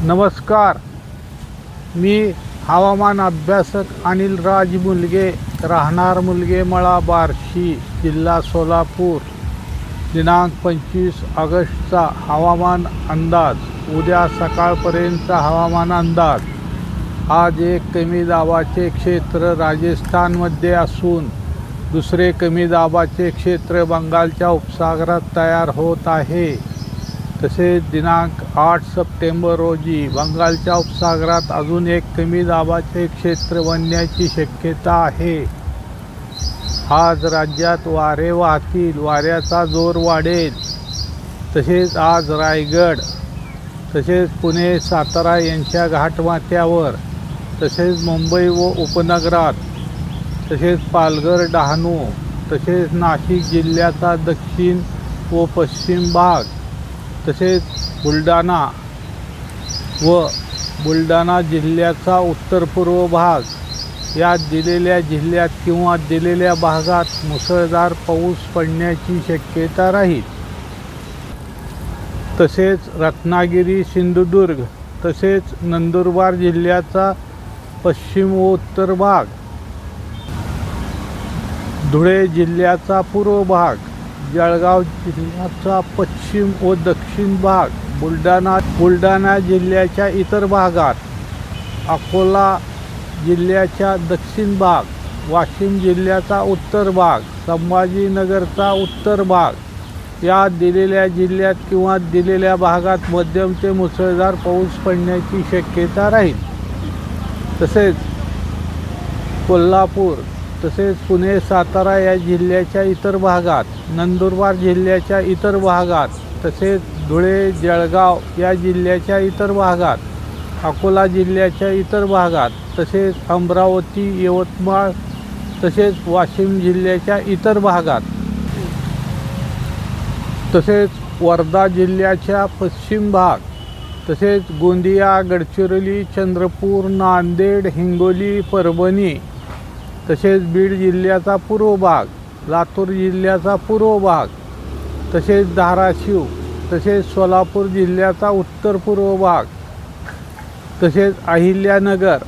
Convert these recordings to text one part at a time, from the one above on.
नमस्कार, मी हवामान अभ्यासक अनिल राज मुलगे, राहणार मुलगेमळा, बार्शी, जिल्हा सोलापूर. दिनांक 25 ऑगस्टचा हवामान अंदाज. उद्या सकाळपर्यंतचा हवामान अंदाज. आज एक कमी दाबाचे क्षेत्र राजस्थानमध्ये असून दुसरे कमी दाबाचे क्षेत्र बंगालच्या उपसागरात तयार होत आहे. तसेच दिनांक 8 सप्टेंबर रोजी बंगालच्या उपसागरात अजून एक कमी दाबाचे क्षेत्र बनण्याची शक्यता आहे. आज राज्यात वारे वाहतील, वाऱ्याचा जोर वाढेल. तसेच आज रायगड, तसेच पुणे, सातारा यांच्या घाटमाथ्यावर, तसेच मुंबई व उपनगरात, तसेच पालघर, डहाणू, तसेच नाशिक जिल्ह्याचा दक्षिण व पश्चिम भाग, तसेच बुलढाणा व बुलढाणा जिल्ह्याचा उत्तर पूर्व भाग या दिलेल्या जिल्ह्यात किंवा दिलेल्या भागात मुसळधार पाऊस पडण्याची शक्यता राहील. तसेच रत्नागिरी, सिंधुदुर्ग, तसेच नंदुरबार जिल्ह्याचा पश्चिम व उत्तर भाग, धुळे जिल्ह्याचा पूर्व भाग, जळगाव जिल्ह्याचा पश्चिम व दक्षिण भाग, बुलढाणा जिल्ह्याच्या इतर भागात, अकोला जिल्ह्याच्या दक्षिण भाग, वाशिम जिल्ह्याचा उत्तर भाग, संभाजीनगरचा उत्तर भाग या दिलेल्या जिल्ह्यात किंवा दिलेल्या भागात मध्यम ते मुसळधार पाऊस पडण्याची शक्यता राहील. तसेच कोल्हापूर, तसेच पुणे, सातारा या जिल्ह्याच्या इतर भागात, नंदुरबार जिल्ह्याच्या इतर भागात, तसेच धुळे, जळगाव या जिल्ह्याच्या इतर भागात, अकोला जिल्ह्याच्या इतर भागात, तसेच अमरावती, यवतमाळ, तसेच वाशिम जिल्ह्याच्या इतर भागात, तसेच वर्धा जिल्ह्याच्या पश्चिम भाग, तसेच गोंदिया, गडचिरोली, चंद्रपूर, नांदेड, हिंगोली, परभणी, तसेच बीड जिल्ह्याचा पूर्व भाग, लातूर जिल्ह्याचा पूर्व भाग, तसेच धाराशिव, तसेच सोलापूर जिल्ह्याचा उत्तर पूर्व भाग, तसेच अहिल्यानगर,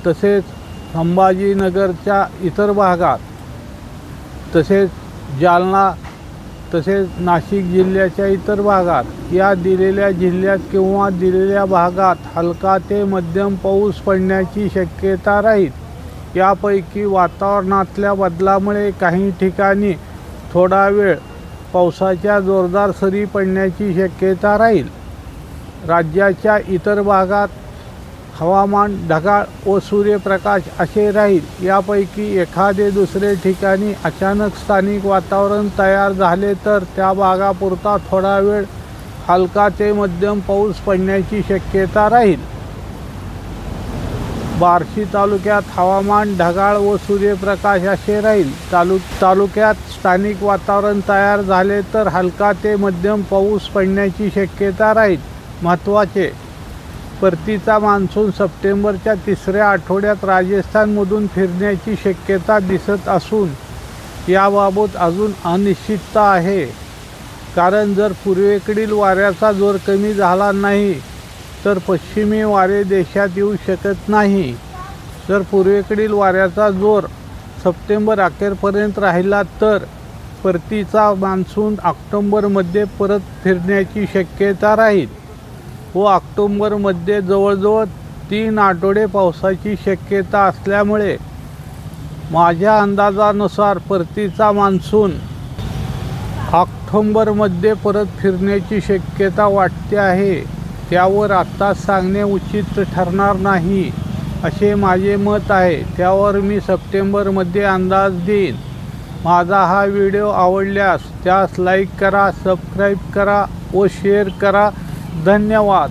तसेच संभाजीनगरच्या इतर भागात, तसेच जालना, तसेच नाशिक जिल्ह्याच्या इतर भागात या दिलेल्या जिल्ह्यात किंवा दिलेल्या भागात हलका ते मध्यम पाऊस पडण्याची शक्यता राहील. यापैकी वातावरणातल्या बदलामुळे काही ठिकाणी थोडा वेळ पावसाच्या जोरदार सरी पडण्याची शक्यता राहील. राज्याच्या इतर भागात हवामान ढगाळ व सूर्यप्रकाश असे राहील. यापैकी एखादे दुसरे ठिकाणी अचानक स्थानिक वातावरण तयार झाले तर त्या भागापुरता थोडा वेळ हलका ते मध्यम पाऊस पडण्याची शक्यता राहील. बार्शी तालुक्यात हवामान ढगाळ व सूर्यप्रकाश असे राहील. तालुक्यात स्थानिक वातावरण तयार झाले तर हलका ते मध्यम पाऊस पडण्याची शक्यता राहील. महत्त्वाचे, परतीचा मान्सून सप्टेंबरच्या तिसऱ्या आठवड्यात राजस्थानमधून फिरण्याची शक्यता दिसत असून याबाबत अजून अनिश्चितता आहे. कारण जर पूर्वेकडील वाऱ्याचा जोर कमी झाला नाही तर पश्चिमी वारे देशात येऊ शकत नाही. जर पूर्वेकडील वाऱ्याचा जोर सप्टेंबर अखेरपर्यंत राहिला तर परतीचा मान्सून ऑक्टोबरमध्ये परत फिरण्याची शक्यता राहील व ऑक्टोबरमध्ये जवळजवळ 3 आठवडे पावसाची शक्यता असल्यामुळे माझ्या अंदाजानुसार परतीचा मान्सून ऑक्टोबरमध्ये परत फिरण्याची शक्यता वाटते आहे. त्यावर आत्ता सांगणे उचित ठरणार नाही असे माझे मत आहे. त्यावर मी सप्टेंबरमध्ये अंदाज देईन. माझा हा व्हिडिओ आवडल्यास त्यास लाईक करा, सबस्क्राईब करा व शेअर करा. धन्यवाद.